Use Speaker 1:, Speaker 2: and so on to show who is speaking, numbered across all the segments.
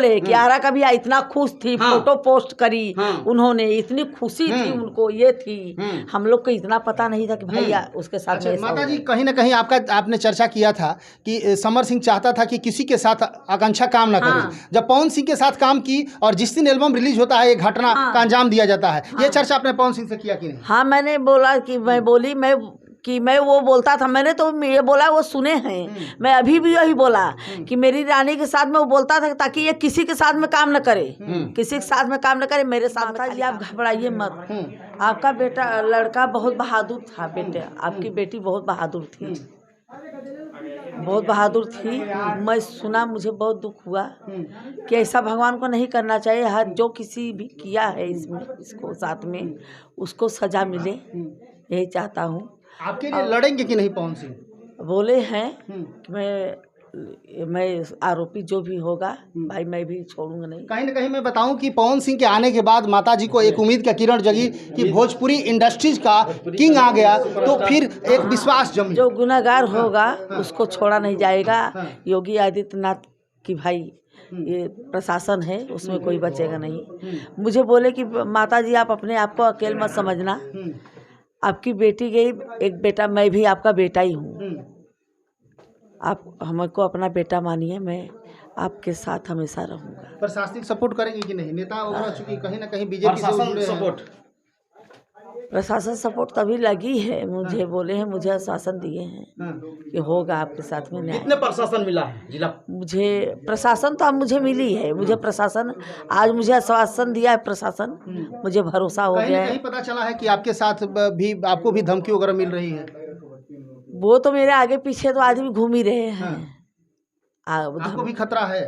Speaker 1: बोले कि आरा का भी इतना खुश थी, फोटो पोस्ट करी उन्होंने, इतनी खुशी थी उनको, ये थी। हम लोग को इतना पता नहीं था कि भैया उसके साथ।
Speaker 2: अच्छा माता जी, कहीं ना कहीं आपने चर्चा किया था कि समर सिंह चाहता था कि किसी के साथ आकांक्षा काम ना करे। जब पवन सिंह के साथ काम की और जिस दिन एल्बम रिलीज होता है, ये घटना का अंजाम दिया जाता है, ये चर्चा आपने पवन सिंह से किया कि नहीं?
Speaker 1: हाँ, मैंने बोला कि मैं वो बोलता था, मैंने तो ये बोला, वो सुने हैं। मैं अभी भी यही बोला कि मेरी रानी के साथ में वो बोलता था ताकि ये किसी के साथ में काम न करे, किसी के साथ में काम न करे, मेरे साथ। माता जी आप घबराइए मत, आपका बेटा लड़का बहुत बहादुर था। बेटे आपकी बेटी बहुत बहादुर थी, बहुत बहादुर थी। मैं सुना, मुझे बहुत दुख हुआ कि ऐसा भगवान को नहीं करना चाहिए। हर जो किसी भी किया है इसको साथ में, उसको सजा मिले, यही चाहता हूँ।
Speaker 2: आपके लिए लड़ेंगे कि नहीं पवन सिंह?
Speaker 1: बोले हैं कि मैं आरोपी जो भी होगा भाई, मैं भी छोड़ूंगा नहीं।
Speaker 2: कहीं ना कहीं मैं बताऊं कि पवन सिंह के आने के बाद माताजी को एक उम्मीद का किरण जगी कि भोजपुरी इंडस्ट्रीज का किंग आ गया, तो फिर एक विश्वास जमी।
Speaker 1: जो गुनहगार होगा उसको छोड़ा नहीं जाएगा। योगी आदित्यनाथ की भाई ये प्रशासन है, उसमें कोई बचेगा नहीं। मुझे बोले कि माताजी आप अपने आप को अकेले मत समझना, आपकी बेटी गई, एक बेटा, मैं भी आपका बेटा ही हूँ, आप हमको अपना बेटा मानिए, मैं आपके साथ हमेशा रहूँगा।
Speaker 2: प्रशासनिक सपोर्ट करेंगे कि नहीं? नेता वगैरह चूंकि कहीं ना कहीं बीजेपी से जुड़े हैं।
Speaker 1: प्रशासन सपोर्ट तभी लगी है, मुझे बोले हैं, मुझे आश्वासन दिए हैं कि होगा आपके साथ में न्याय।
Speaker 3: कितने प्रशासन मिला है जिला?
Speaker 1: मुझे प्रशासन तो अब मुझे मिली है, मुझे प्रशासन आज मुझे आश्वासन दिया है प्रशासन, मुझे भरोसा हो गया है।
Speaker 2: कहीं पता चला है कि आपके साथ भी आपको भी धमकी वगैरह मिल रही है?
Speaker 1: वो तो मेरे आगे पीछे तो आदमी घूम ही रहे हैं।
Speaker 2: आपको भी खतरा है?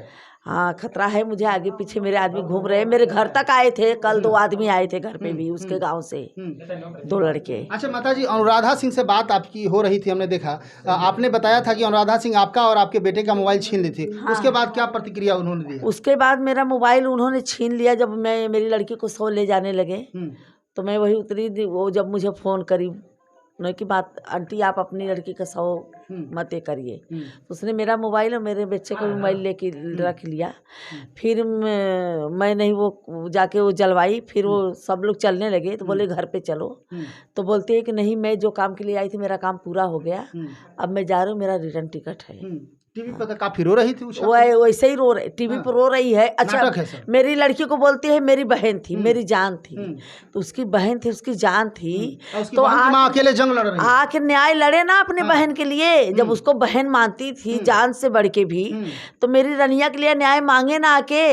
Speaker 1: हाँ, खतरा है मुझे, आगे पीछे मेरे आदमी घूम रहे हैं। मेरे घर तक आए थे कल, 2 आदमी आए थे घर पे भी, उसके गांव से 2 लड़के।
Speaker 2: अच्छा माता जी, अनुराधा सिंह से बात आपकी हो रही थी, हमने देखा, आपने बताया था कि अनुराधा सिंह आपका और आपके बेटे का मोबाइल छीन ली थी। उसके बाद क्या प्रतिक्रिया उन्होंने दी?
Speaker 1: उसके बाद मेरा मोबाइल उन्होंने छीन लिया। जब मैं मेरी लड़की को सो ले जाने लगे तो मैं वही उतरी, वो जब मुझे फ़ोन करी उन्होंने की बात, आंटी आप अपनी लड़की का सौ मत करिए। तो उसने मेरा मोबाइल और मेरे बच्चे का मोबाइल लेके रख लिया। फिर मैं नहीं, वो जाके वो जलवाई, फिर वो सब लोग चलने लगे तो बोले घर पे चलो। तो बोलते हैं कि नहीं, मैं जो काम के लिए आई थी मेरा काम पूरा हो गया, अब मैं जा रही हूँ, मेरा रिटर्न टिकट है।
Speaker 2: टीवी पर काफी रो रही थी
Speaker 1: वो वैसे ही रो रही, टीवी पर रो रही है। अच्छा, मेरी लड़की को बोलती है मेरी बहन थी, मेरी जान थी, तो उसकी बहन थी, उसकी जान थी, तो
Speaker 2: अकेले जंग लड़ रही,
Speaker 1: आके न्याय लड़े ना अपने बहन के लिए। जब उसको बहन मानती थी जान से बढ़ के भी, तो मेरी रनिया के लिए न्याय मांगे ना आके।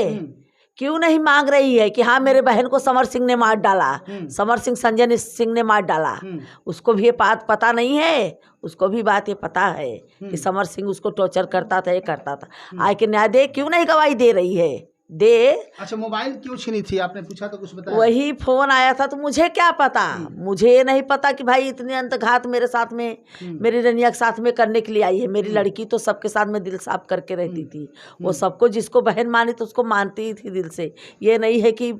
Speaker 1: क्यों नहीं मांग रही है कि हाँ मेरे बहन को समर सिंह ने मार डाला, समर सिंह संजय सिंह ने मार डाला। उसको भी ये बात पता नहीं है, उसको भी बात ये पता है कि समर सिंह उसको टॉर्चर करता था, ये करता था। आए के न्याय दे, क्यों नहीं गवाही दे रही है? दे।
Speaker 2: अच्छा, मोबाइल क्यों छीनी थी आपने पूछा तो कुछ बताया?
Speaker 1: वही फोन आया था, तो मुझे क्या पता, मुझे ये नहीं पता कि भाई इतने अंतघात मेरे साथ में, मेरी रनिया के साथ में करने के लिए आई है। मेरी लड़की तो सबके साथ में दिल साफ करके रहती थी, वो सबको, जिसको बहन मानी तो उसको मानती ही थी दिल से। ये नहीं है कि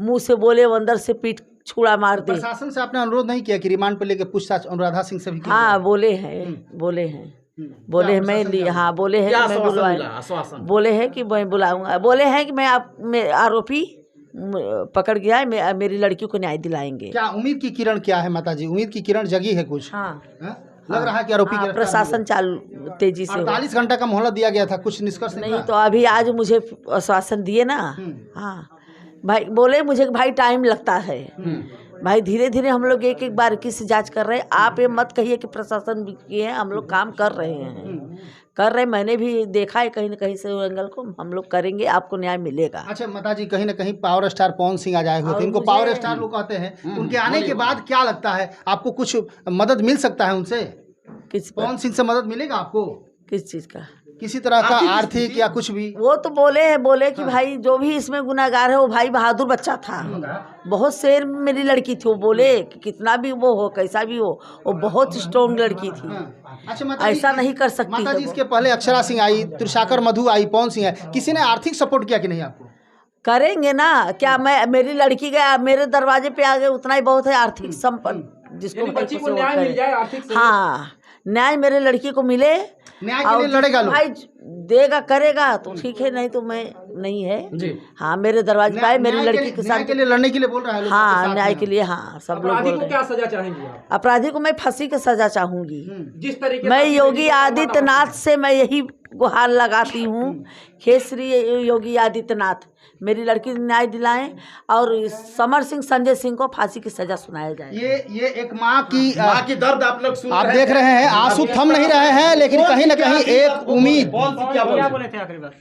Speaker 1: मुंह से बोले वो अंदर से पीठ छुड़ा मार दे।
Speaker 2: प्रशासन से आपने अनुरोध नहीं किया कि रिमांड पर लेकर पूछताछ अनुराधा सिंह से भी?
Speaker 1: हाँ, बोले हैं बोले हैं मैं, हाँ बोले हैं कि मैं बुलवाऊंगा, बोले हैं कि मैं बुलाऊंगा, बोले हैं कि मैं आरोपी पकड़ गया है, मेरी लड़की को न्याय दिलाएंगे।
Speaker 2: क्या उम्मीद की किरण क्या है माता जी? उम्मीद की किरण जगी है कुछ?
Speaker 1: हाँ,
Speaker 2: लग रहा है कि आरोपी
Speaker 1: प्रशासन चालू तेजी से।
Speaker 2: 48 घंटा का मोहलत दिया गया था, कुछ निष्कर्ष
Speaker 1: नहीं? तो अभी आज मुझे आश्वासन दिए ना। हाँ भाई, बोले मुझे भाई टाइम लगता है भाई, धीरे धीरे हम लोग एक बारीकी से जांच कर रहे हैं। आप ये मत कहिए कि प्रशासन भी किए हैं, हम लोग काम कर रहे हैं, मैंने भी देखा है कहीं न कहीं से एंगल को, हम लोग करेंगे, आपको न्याय मिलेगा।
Speaker 2: अच्छा माता जी, कहीं ना कहीं पावर स्टार पवन सिंह आ जाए होते, इनको पावर स्टार लोग कहते हैं, उनके आने के बाद क्या लगता है आपको, कुछ मदद मिल सकता है उनसे? पवन सिंह से मदद मिलेगा आपको?
Speaker 1: किस चीज़ का?
Speaker 2: किसी तरह का आर्थिक या कुछ भी? वो
Speaker 1: तो बोले कि भाई जो भी इसमें गुनाहगार है वो भाई बहादुर बच्चा था, बहुत शेर मेरी लड़की थी। वो बोले कि कितना भी वो हो, कैसा भी हो, वो बहुत स्ट्रॉन्ग लड़की थी।
Speaker 2: अच्छा,
Speaker 1: ऐसा नहीं कर सकती
Speaker 2: माता जी। इसके पहले अक्षरा सिंह आई, त्रिशाकर मधु आई, पवन सिंह है, किसी ने आर्थिक सपोर्ट किया कि नहीं आपको?
Speaker 1: करेंगे ना, क्या मेरी लड़की गया मेरे दरवाजे पे आ गए, उतना ही बहुत है। आर्थिक संपन्न जिसको न्याय मिल जाए, हाँ न्याय मेरे लड़की को मिले,
Speaker 2: न्याय के
Speaker 1: और
Speaker 2: लिए लड़ेगा लोग।
Speaker 1: भाई देगा करेगा तो ठीक है, नहीं तो मैं नहीं है
Speaker 3: जी।
Speaker 1: हाँ, मेरे दरवाजे पे आए, मेरी लड़की के
Speaker 2: न्याय
Speaker 1: साथ
Speaker 2: के लिए लड़ने के लिए बोल रहा है लोग, आपके
Speaker 1: हाँ
Speaker 2: साथ
Speaker 1: न्याय
Speaker 2: में।
Speaker 1: के लिए हाँ सब लोग
Speaker 3: अपराधी
Speaker 1: बोल
Speaker 3: को
Speaker 1: रहे
Speaker 3: क्या
Speaker 1: हैं।
Speaker 3: सजा चाहेंगी आप?
Speaker 1: अपराधी को मैं फांसी की सजा चाहूंगी।
Speaker 3: जिस तरीके
Speaker 1: मैं
Speaker 3: से
Speaker 1: योगी आदित्यनाथ से मैं यही गुहार लगाती हूँ, हे श्री योगी आदित्यनाथ मेरी लड़की को न्याय दिलाएं और समर सिंह संजय सिंह को फांसी की सजा सुनाया जाए।
Speaker 2: ये एक माँ की
Speaker 4: दर्द आप लोग सुन
Speaker 2: आप
Speaker 4: रहे
Speaker 2: देख रहे हैं, आंसू थम नहीं रहे हैं, लेकिन कहीं ना कहीं एक उम्मीद।
Speaker 4: कौन सी क्या
Speaker 3: क्या
Speaker 4: बोले
Speaker 3: बोले थे आखिरी बात?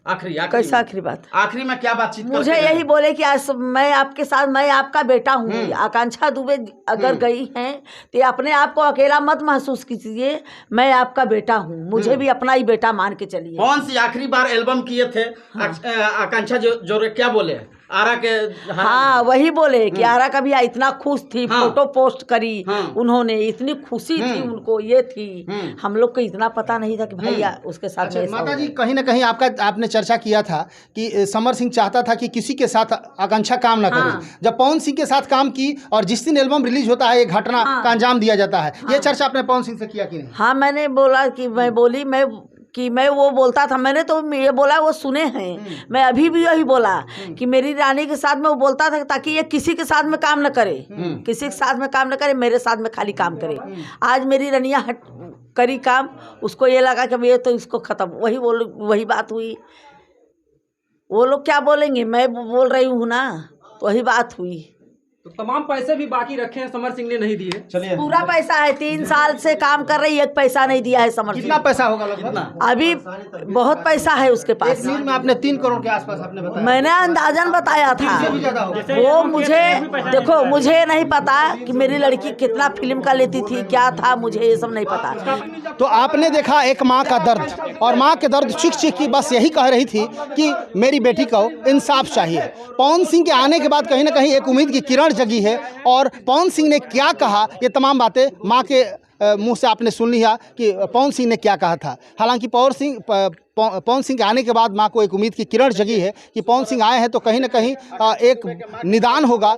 Speaker 4: आखिरी
Speaker 1: कैसा आखिरी बात?
Speaker 4: आखिरी में क्या बातचीत
Speaker 1: मुझे
Speaker 4: करके
Speaker 1: यही
Speaker 4: गए?
Speaker 1: बोले कि आज मैं आपके साथ, मैं आपका बेटा हूँ। आकांक्षा दुबे अगर गई हैं तो अपने आप को अकेला मत महसूस कीजिए, मैं आपका बेटा हूँ, मुझे भी अपना ही बेटा मान के चलिए।
Speaker 4: कौन सी आखिरी बार एल्बम किए थे आकांक्षा जो क्या बोले आरा के?
Speaker 1: हाँ वही बोले कि आरा का भी इतना खुश थी,
Speaker 4: हाँ।
Speaker 1: फोटो पोस्ट करी
Speaker 4: हाँ।
Speaker 1: उन्होंने, इतनी खुशी थी उनको, ये थी। हम लोग को इतना पता नहीं था कि भैया उसके साथ में ऐसा
Speaker 2: माता
Speaker 1: होगा।
Speaker 2: जी, कहीं ना कहीं आपने चर्चा किया था कि समर सिंह चाहता था कि किसी के साथ आकांक्षा काम ना करे।
Speaker 1: हाँ।
Speaker 2: जब पवन सिंह के साथ काम की और जिस दिन एल्बम रिलीज होता है, ये घटना का अंजाम दिया जाता है। ये चर्चा आपने पवन सिंह से किया कि नहीं?
Speaker 1: हाँ मैंने बोला कि मैं वो बोलता था, मैंने तो ये बोला वो सुने हैं। मैं अभी भी यही बोला कि मेरी रानी के साथ में वो बोलता था ताकि ये किसी के साथ में काम न करे, किसी के साथ में काम न करे, मेरे साथ में खाली काम करे। आज मेरी रनिया करी काम, उसको ये लगा कि ये तो इसको खत्म, वही बात हुई। वो लोग क्या बोलेंगे, मैं बोल रही हूँ ना, तो वही बात हुई।
Speaker 3: तो तमाम पैसे भी बाकी रखे हैं, समर सिंह ने नहीं दिए।
Speaker 4: चलिए
Speaker 1: पूरा पैसा है, 3 साल से काम कर रही, एक पैसा नहीं दिया है समर सिंह।
Speaker 2: कितना पैसा होगा लगभग?
Speaker 1: अभी बहुत पैसा है उसके
Speaker 2: एक
Speaker 1: पास।
Speaker 2: न्यूज में आपने 3 करोड़ के आसपास आपने बताया।
Speaker 1: मैंने अंदाजन बताया था।
Speaker 2: इससे भी ज्यादा होगा।
Speaker 1: वो मुझे देखो, मुझे नहीं पता कि मेरी लड़की कितना फिल्म का लेती थी, क्या था, मुझे ये सब नहीं पता।
Speaker 2: तो आपने देखा एक माँ का दर्द, और माँ के दर्द चीख चीख की बस यही कह रही थी कि मेरी बेटी को इंसाफ चाहिए। पवन सिंह के आने के बाद कहीं ना कहीं एक उम्मीद की किरण जगी है, और पवन सिंह ने क्या कहा, ये तमाम बातें माँ के मुंह से आपने सुन लिया कि पवन सिंह ने क्या कहा था। हालांकि पवन सिंह के आने के बाद माँ को एक उम्मीद की किरण जगी है कि पवन सिंह आए हैं तो कहीं ना कहीं एक निदान होगा।